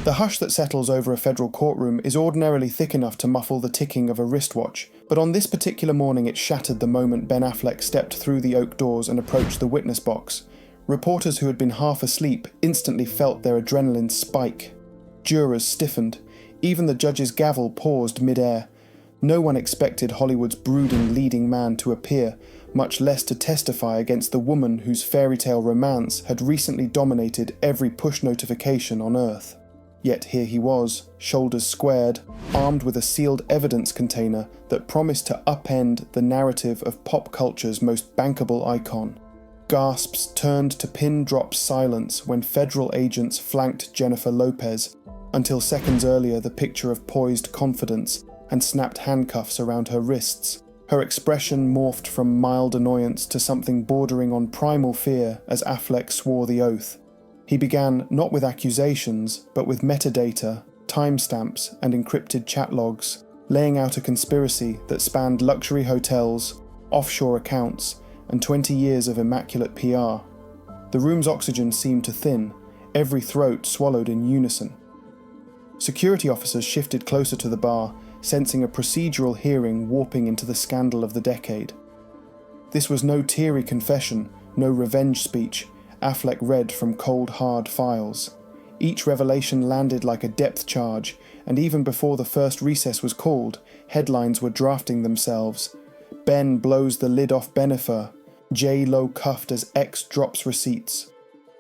The hush that settles over a federal courtroom is ordinarily thick enough to muffle the ticking of a wristwatch, but on this particular morning it shattered the moment Ben Affleck stepped through the oak doors and approached the witness box. Reporters who had been half asleep instantly felt their adrenaline spike. Jurors stiffened. Even the judge's gavel paused mid-air. No one expected Hollywood's brooding leading man to appear, much less to testify against the woman whose fairy tale romance had recently dominated every push notification on Earth. Yet here he was, shoulders squared, armed with a sealed evidence container that promised to upend the narrative of pop culture's most bankable icon. Gasps turned to pin-drop silence when federal agents flanked Jeniffer Lopez, until seconds earlier the picture of poised confidence and snapped handcuffs around her wrists. Her expression morphed from mild annoyance to something bordering on primal fear as Affleck swore the oath. He began not with accusations, but with metadata, timestamps, and encrypted chat logs, laying out a conspiracy that spanned luxury hotels, offshore accounts, and 20 years of immaculate PR. The room's oxygen seemed to thin, every throat swallowed in unison. Security officers shifted closer to the bar, sensing a procedural hearing warping into the scandal of the decade. This was no teary confession, no revenge speech. Affleck read from cold, hard files. Each revelation landed like a depth charge, and even before the first recess was called, headlines were drafting themselves. Ben blows the lid off Jennifer. J-Lo cuffed as X drops receipts.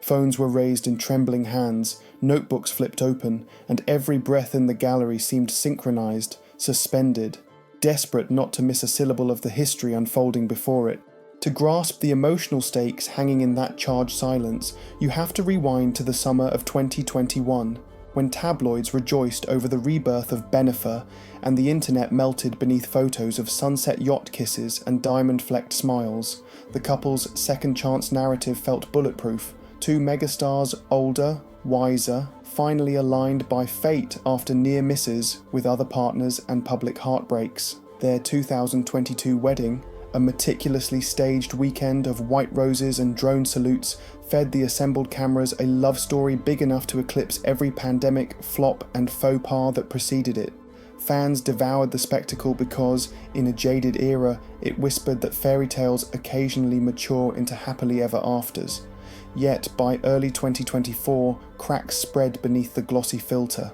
Phones were raised in trembling hands, notebooks flipped open, and every breath in the gallery seemed synchronized, suspended, desperate not to miss a syllable of the history unfolding before it. To grasp the emotional stakes hanging in that charged silence, you have to rewind to the summer of 2021, when tabloids rejoiced over the rebirth of Jennifer and the internet melted beneath photos of sunset yacht kisses and diamond-flecked smiles. The couple's second-chance narrative felt bulletproof. Two megastars, older, wiser, finally aligned by fate after near misses with other partners and public heartbreaks. Their 2022 wedding, a meticulously staged weekend of white roses and drone salutes, fed the assembled cameras a love story big enough to eclipse every pandemic, flop, and faux pas that preceded it. Fans devoured the spectacle because, in a jaded era, it whispered that fairy tales occasionally mature into happily ever afters. Yet, by early 2024, cracks spread beneath the glossy filter.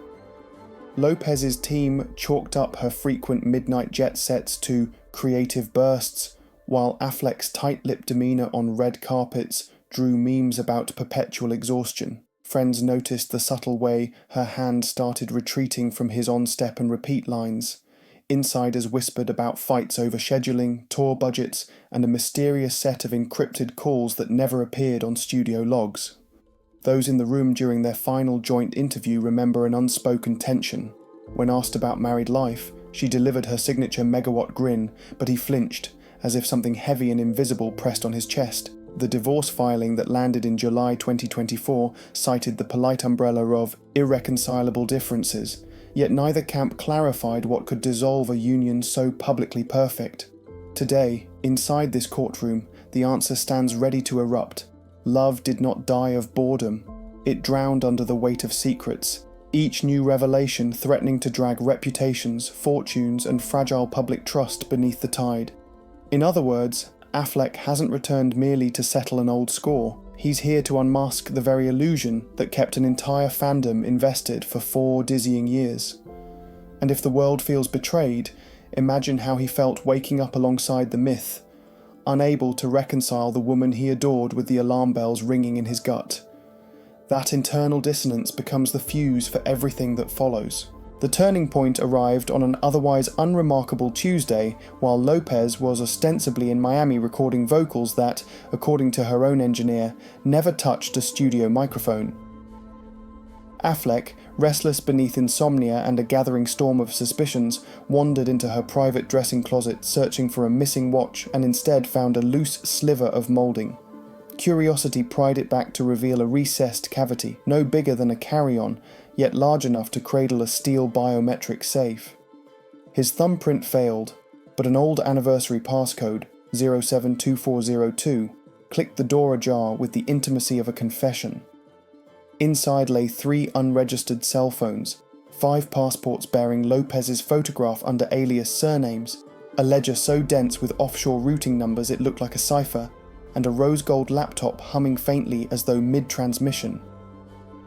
Lopez's team chalked up her frequent midnight jet sets to creative bursts, while Affleck's tight-lipped demeanour on red carpets drew memes about perpetual exhaustion. Friends noticed the subtle way her hand started retreating from his on-step and repeat lines. Insiders whispered about fights over scheduling, tour budgets, and a mysterious set of encrypted calls that never appeared on studio logs. Those in the room during their final joint interview remember an unspoken tension. When asked about married life, she delivered her signature megawatt grin, but he flinched, as if something heavy and invisible pressed on his chest. The divorce filing that landed in July 2024 cited the polite umbrella of irreconcilable differences, yet neither camp clarified what could dissolve a union so publicly perfect. Today, inside this courtroom, the answer stands ready to erupt. Love did not die of boredom. It drowned under the weight of secrets, each new revelation threatening to drag reputations, fortunes, and fragile public trust beneath the tide. In other words, Affleck hasn't returned merely to settle an old score. He's here to unmask the very illusion that kept an entire fandom invested for 4 dizzying years. And if the world feels betrayed, imagine how he felt waking up alongside the myth, unable to reconcile the woman he adored with the alarm bells ringing in his gut. That internal dissonance becomes the fuse for everything that follows. The turning point arrived on an otherwise unremarkable Tuesday, while Lopez was ostensibly in Miami recording vocals that, according to her own engineer, never touched a studio microphone. Affleck, restless beneath insomnia and a gathering storm of suspicions, wandered into her private dressing closet searching for a missing watch and instead found a loose sliver of moulding. Curiosity pried it back to reveal a recessed cavity, no bigger than a carry-on, yet large enough to cradle a steel biometric safe. His thumbprint failed, but an old anniversary passcode, 072402, clicked the door ajar with the intimacy of a confession. Inside lay 3 unregistered cell phones, 5 passports bearing Lopez's photograph under alias surnames, a ledger so dense with offshore routing numbers it looked like a cipher, and a rose gold laptop humming faintly as though mid-transmission.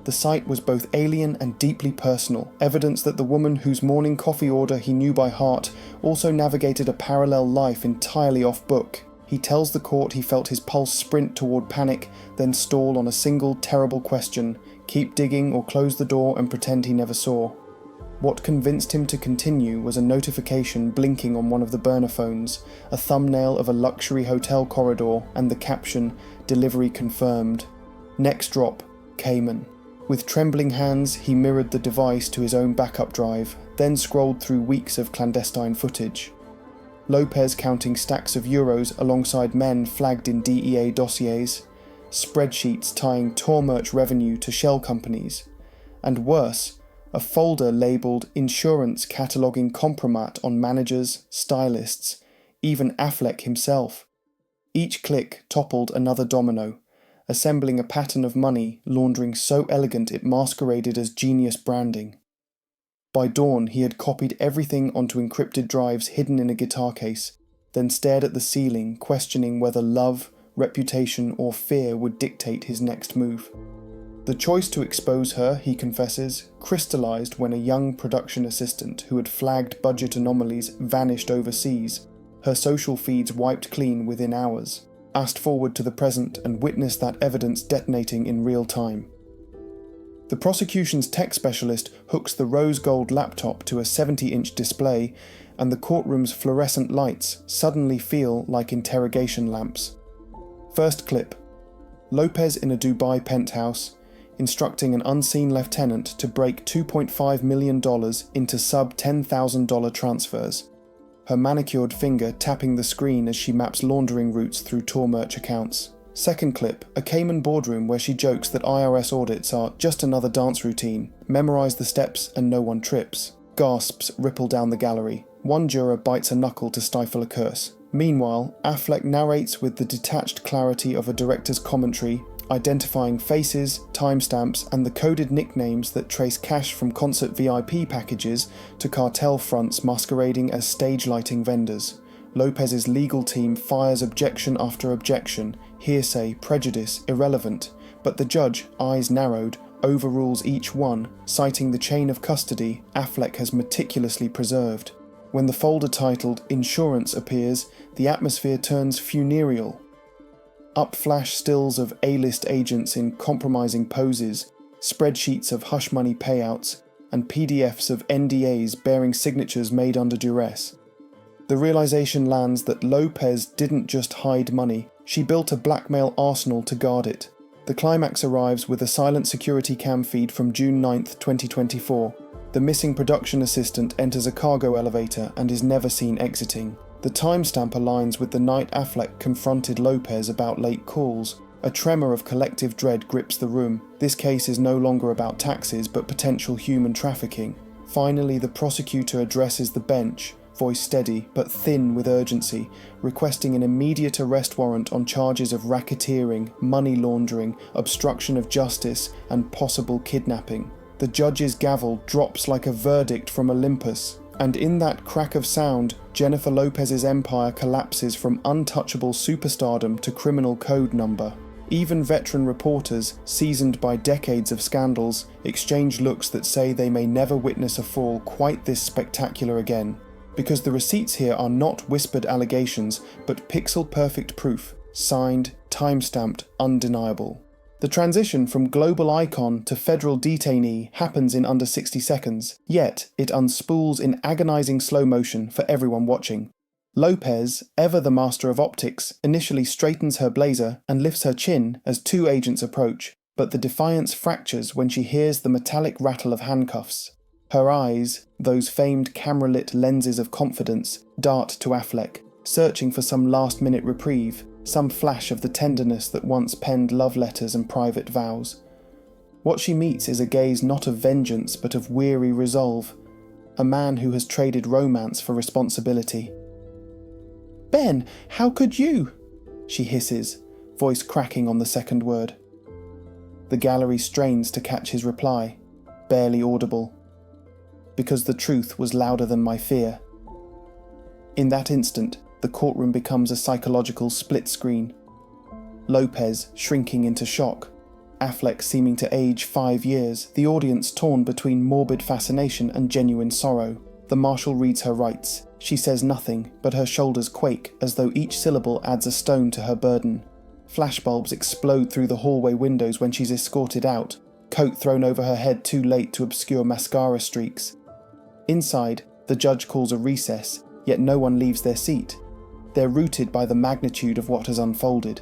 The sight was both alien and deeply personal, evidence that the woman whose morning coffee order he knew by heart also navigated a parallel life entirely off book. He tells the court he felt his pulse sprint toward panic, then stall on a single terrible question: keep digging or close the door and pretend he never saw. What convinced him to continue was a notification blinking on one of the burner phones, a thumbnail of a luxury hotel corridor, and the caption, "Delivery confirmed." Next drop, Cayman. With trembling hands, he mirrored the device to his own backup drive, then scrolled through weeks of clandestine footage. Lopez counting stacks of euros alongside men flagged in DEA dossiers, spreadsheets tying tour merch revenue to shell companies, and worse, a folder labelled insurance cataloguing compromat on managers, stylists, even Affleck himself. Each click toppled another domino, assembling a pattern of money laundering so elegant it masqueraded as genius branding. By dawn, he had copied everything onto encrypted drives hidden in a guitar case, then stared at the ceiling, questioning whether love, reputation, or fear would dictate his next move. The choice to expose her, he confesses, crystallized when a young production assistant who had flagged budget anomalies vanished overseas, her social feeds wiped clean within hours, asked forward to the present and witnessed that evidence detonating in real time. The prosecution's tech specialist hooks the rose gold laptop to a 70-inch display, and the courtroom's fluorescent lights suddenly feel like interrogation lamps. First clip: Lopez in a Dubai penthouse, instructing an unseen lieutenant to break $2.5 million into sub-$10,000 transfers, her manicured finger tapping the screen as she maps laundering routes through tour merch accounts. Second clip, a Cayman boardroom where she jokes that IRS audits are just another dance routine, memorize the steps and no one trips. Gasps ripple down the gallery. One juror bites a knuckle to stifle a curse. Meanwhile, Affleck narrates with the detached clarity of a director's commentary, identifying faces, timestamps, and the coded nicknames that trace cash from concert VIP packages to cartel fronts masquerading as stage lighting vendors. Lopez's legal team fires objection after objection, hearsay, prejudice, irrelevant, but the judge, eyes narrowed, overrules each one, citing the chain of custody Affleck has meticulously preserved. When the folder titled Insurance appears, the atmosphere turns funereal. Up flash stills of A-list agents in compromising poses, spreadsheets of hush money payouts, and PDFs of NDAs bearing signatures made under duress. The realization lands that Lopez didn't just hide money, she built a blackmail arsenal to guard it. The climax arrives with a silent security cam feed from June 9, 2024. The missing production assistant enters a cargo elevator and is never seen exiting. The timestamp aligns with the night Affleck confronted Lopez about late calls. A tremor of collective dread grips the room. This case is no longer about taxes but potential human trafficking. Finally, the prosecutor addresses the bench, voice steady but thin with urgency, requesting an immediate arrest warrant on charges of racketeering, money laundering, obstruction of justice, and possible kidnapping. The judge's gavel drops like a verdict from Olympus, and in that crack of sound, Jeniffer Lopez's empire collapses from untouchable superstardom to criminal code number. Even veteran reporters, seasoned by decades of scandals, exchange looks that say they may never witness a fall quite this spectacular again. Because the receipts here are not whispered allegations, but pixel-perfect proof, signed, time-stamped, undeniable. The transition from global icon to federal detainee happens in under 60 seconds, yet it unspools in agonizing slow motion for everyone watching. Lopez, ever the master of optics, initially straightens her blazer and lifts her chin as 2 agents approach, but the defiance fractures when she hears the metallic rattle of handcuffs. Her eyes, those famed camera-lit lenses of confidence, dart to Affleck, searching for some last-minute reprieve, some flash of the tenderness that once penned love letters and private vows. What she meets is a gaze not of vengeance but of weary resolve, a man who has traded romance for responsibility. "Ben, how could you?" she hisses, voice cracking on the second word. The gallery strains to catch his reply, barely audible. Because the truth was louder than my fear. In that instant, the courtroom becomes a psychological split screen. Lopez shrinking into shock, Affleck seeming to age 5 years, the audience torn between morbid fascination and genuine sorrow. The marshal reads her rights. She says nothing, but her shoulders quake as though each syllable adds a stone to her burden. Flashbulbs explode through the hallway windows when she's escorted out, coat thrown over her head too late to obscure mascara streaks. Inside, the judge calls a recess, yet no one leaves their seat. They're rooted by the magnitude of what has unfolded.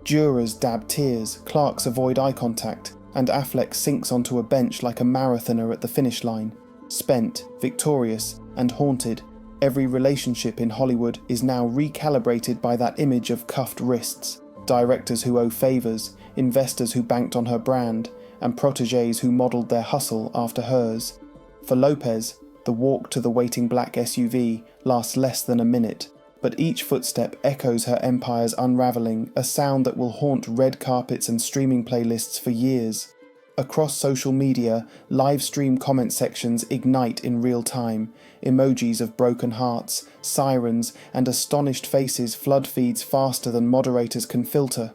Jurors dab tears, clerks avoid eye contact, and Affleck sinks onto a bench like a marathoner at the finish line. Spent, victorious, and haunted, every relationship in Hollywood is now recalibrated by that image of cuffed wrists, directors who owe favours, investors who banked on her brand, and protégés who modelled their hustle after hers. For Lopez, the walk to the waiting black SUV lasts less than a minute, but each footstep echoes her empire's unravelling, a sound that will haunt red carpets and streaming playlists for years. Across social media, live stream comment sections ignite in real time. Emojis of broken hearts, sirens, and astonished faces flood feeds faster than moderators can filter.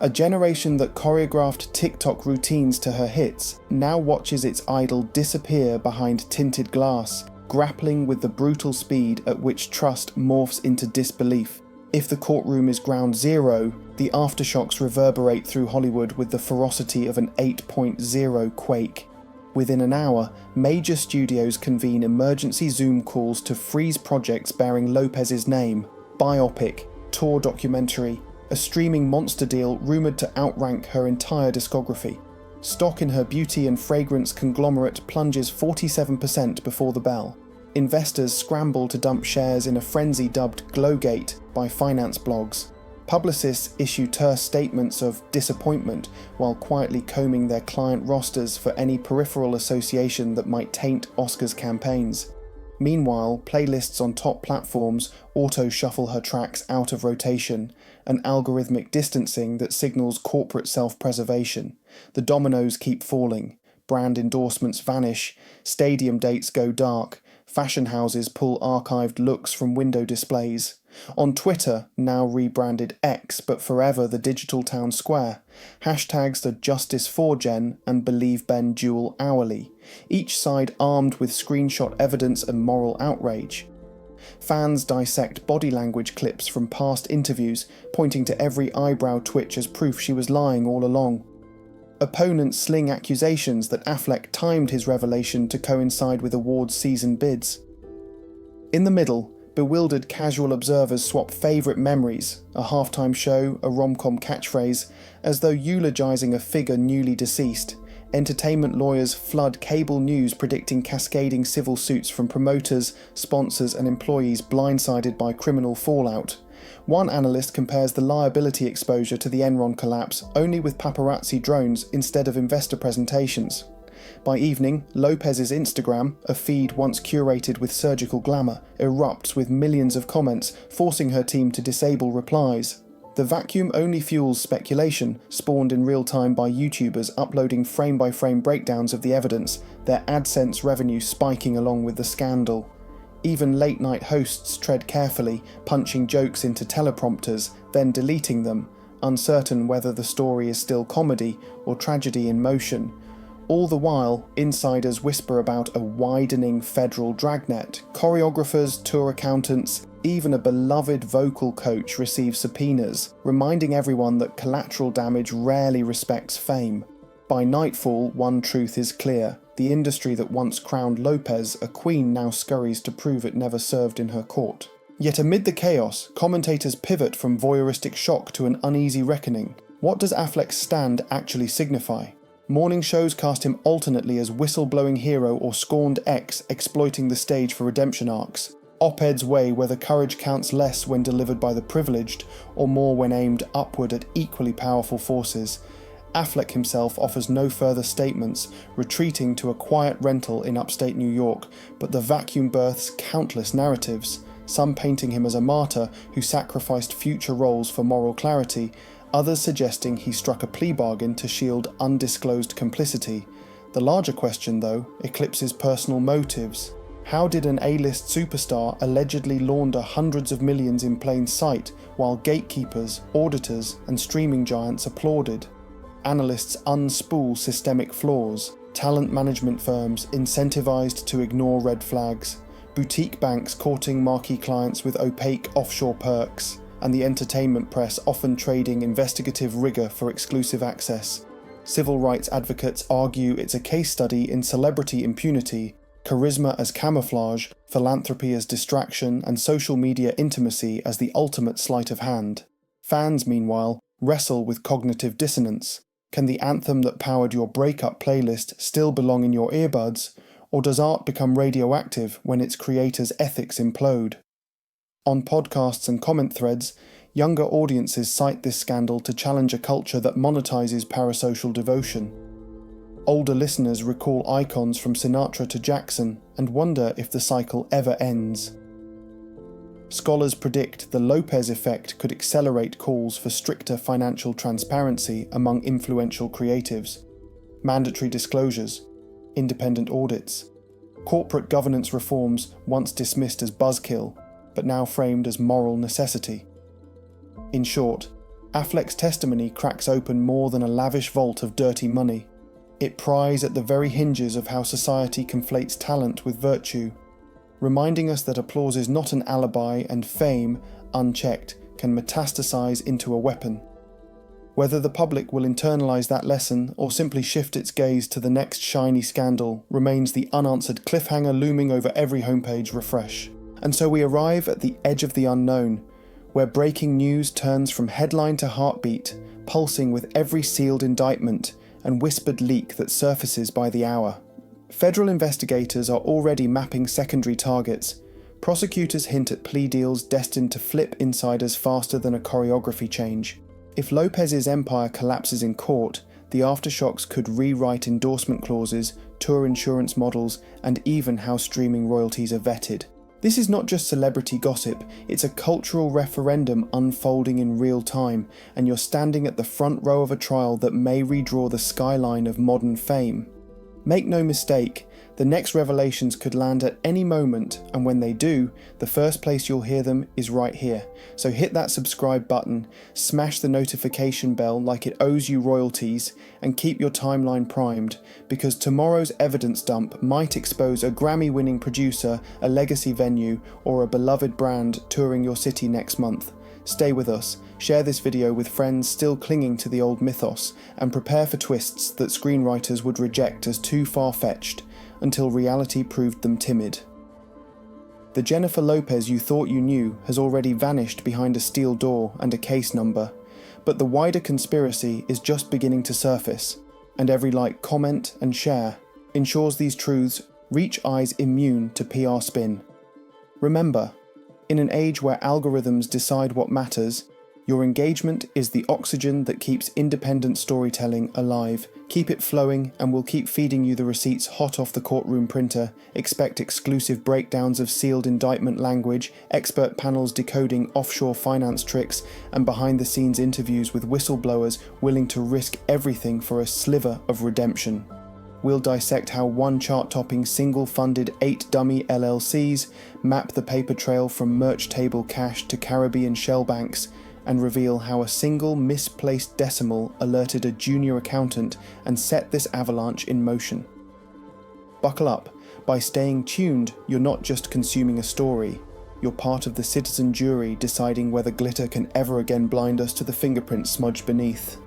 A generation that choreographed TikTok routines to her hits now watches its idol disappear behind tinted glass, grappling with the brutal speed at which trust morphs into disbelief. If the courtroom is ground zero, the aftershocks reverberate through Hollywood with the ferocity of an 8.0 quake. Within an hour, major studios convene emergency Zoom calls to freeze projects bearing Lopez's name, biopic, tour documentary, a streaming monster deal rumoured to outrank her entire discography. Stock in her beauty and fragrance conglomerate plunges 47% before the bell. Investors scramble to dump shares in a frenzy dubbed Glowgate by finance blogs. Publicists issue terse statements of disappointment while quietly combing their client rosters for any peripheral association that might taint Oscars campaigns. Meanwhile, playlists on top platforms auto-shuffle her tracks out of rotation, an algorithmic distancing that signals corporate self-preservation. The dominoes keep falling, brand endorsements vanish, stadium dates go dark, fashion houses pull archived looks from window displays. On Twitter, now rebranded X but forever the digital town square, hashtags the Justice for Jen and Believe Ben duel hourly, each side armed with screenshot evidence and moral outrage. Fans dissect body language clips from past interviews, pointing to every eyebrow twitch as proof she was lying all along. Opponents sling accusations that Affleck timed his revelation to coincide with awards season bids. In the middle, bewildered casual observers swap favourite memories, a halftime show, a rom-com catchphrase, as though eulogising a figure newly deceased. Entertainment lawyers flood cable news predicting cascading civil suits from promoters, sponsors and employees blindsided by criminal fallout. One analyst compares the liability exposure to the Enron collapse only with paparazzi drones instead of investor presentations. By evening, Lopez's Instagram, a feed once curated with surgical glamour, erupts with millions of comments, forcing her team to disable replies. The vacuum only fuels speculation, spawned in real time by YouTubers uploading frame-by-frame breakdowns of the evidence, their AdSense revenue spiking along with the scandal. Even late-night hosts tread carefully, punching jokes into teleprompters, then deleting them, uncertain whether the story is still comedy or tragedy in motion. All the while, insiders whisper about a widening federal dragnet. Choreographers, tour accountants, even a beloved vocal coach receive subpoenas, reminding everyone that collateral damage rarely respects fame. By nightfall, one truth is clear. The industry that once crowned Lopez a queen now scurries to prove it never served in her court. Yet amid the chaos, commentators pivot from voyeuristic shock to an uneasy reckoning. What does Affleck's stand actually signify? Morning shows cast him alternately as whistle-blowing hero or scorned ex exploiting the stage for redemption arcs. Op-eds weigh whether courage counts less when delivered by the privileged or more when aimed upward at equally powerful forces. Affleck himself offers no further statements, retreating to a quiet rental in upstate New York, but the vacuum births countless narratives, some painting him as a martyr who sacrificed future roles for moral clarity, others suggesting he struck a plea bargain to shield undisclosed complicity. The larger question, though, eclipses personal motives. How did an A-list superstar allegedly launder hundreds of millions in plain sight while gatekeepers, auditors, and streaming giants applauded? Analysts unspool systemic flaws, talent management firms incentivized to ignore red flags, boutique banks courting marquee clients with opaque offshore perks, and the entertainment press often trading investigative rigor for exclusive access. Civil rights advocates argue it's a case study in celebrity impunity, charisma as camouflage, philanthropy as distraction, and social media intimacy as the ultimate sleight of hand. Fans, meanwhile, wrestle with cognitive dissonance. Can the anthem that powered your breakup playlist still belong in your earbuds, or does art become radioactive when its creators' ethics implode? On podcasts and comment threads, younger audiences cite this scandal to challenge a culture that monetizes parasocial devotion. Older listeners recall icons from Sinatra to Jackson and wonder if the cycle ever ends. Scholars predict the Lopez effect could accelerate calls for stricter financial transparency among influential creatives, mandatory disclosures, independent audits, corporate governance reforms once dismissed as buzzkill, but now framed as moral necessity. In short, Affleck's testimony cracks open more than a lavish vault of dirty money. It pries at the very hinges of how society conflates talent with virtue, reminding us that applause is not an alibi and fame, unchecked, can metastasize into a weapon. Whether the public will internalize that lesson or simply shift its gaze to the next shiny scandal remains the unanswered cliffhanger looming over every homepage refresh. And so we arrive at the edge of the unknown, where breaking news turns from headline to heartbeat, pulsing with every sealed indictment and whispered leak that surfaces by the hour. Federal investigators are already mapping secondary targets. Prosecutors hint at plea deals destined to flip insiders faster than a choreography change. If Lopez's empire collapses in court, the aftershocks could rewrite endorsement clauses, tour insurance models, and even how streaming royalties are vetted. This is not just celebrity gossip, it's a cultural referendum unfolding in real time, and you're standing at the front row of a trial that may redraw the skyline of modern fame. Make no mistake, the next revelations could land at any moment, and when they do, the first place you'll hear them is right here. So hit that subscribe button, smash the notification bell like it owes you royalties, and keep your timeline primed, because tomorrow's evidence dump might expose a Grammy-winning producer, a legacy venue, or a beloved brand touring your city next month. Stay with us, share this video with friends still clinging to the old mythos, and prepare for twists that screenwriters would reject as too far-fetched, until reality proved them timid. The Jeniffer Lopez you thought you knew has already vanished behind a steel door and a case number, but the wider conspiracy is just beginning to surface, and every like, comment, and share ensures these truths reach eyes immune to PR spin. Remember, in an age where algorithms decide what matters, your engagement is the oxygen that keeps independent storytelling alive. Keep it flowing and we'll keep feeding you the receipts hot off the courtroom printer. Expect exclusive breakdowns of sealed indictment language, expert panels decoding offshore finance tricks, and behind-the-scenes interviews with whistleblowers willing to risk everything for a sliver of redemption. We'll dissect how one chart-topping single-funded 8 dummy LLCs map the paper trail from merch table cash to Caribbean shell banks, and reveal how a single misplaced decimal alerted a junior accountant and set this avalanche in motion. Buckle up. By staying tuned, you're not just consuming a story, you're part of the citizen jury deciding whether glitter can ever again blind us to the fingerprints smudged beneath.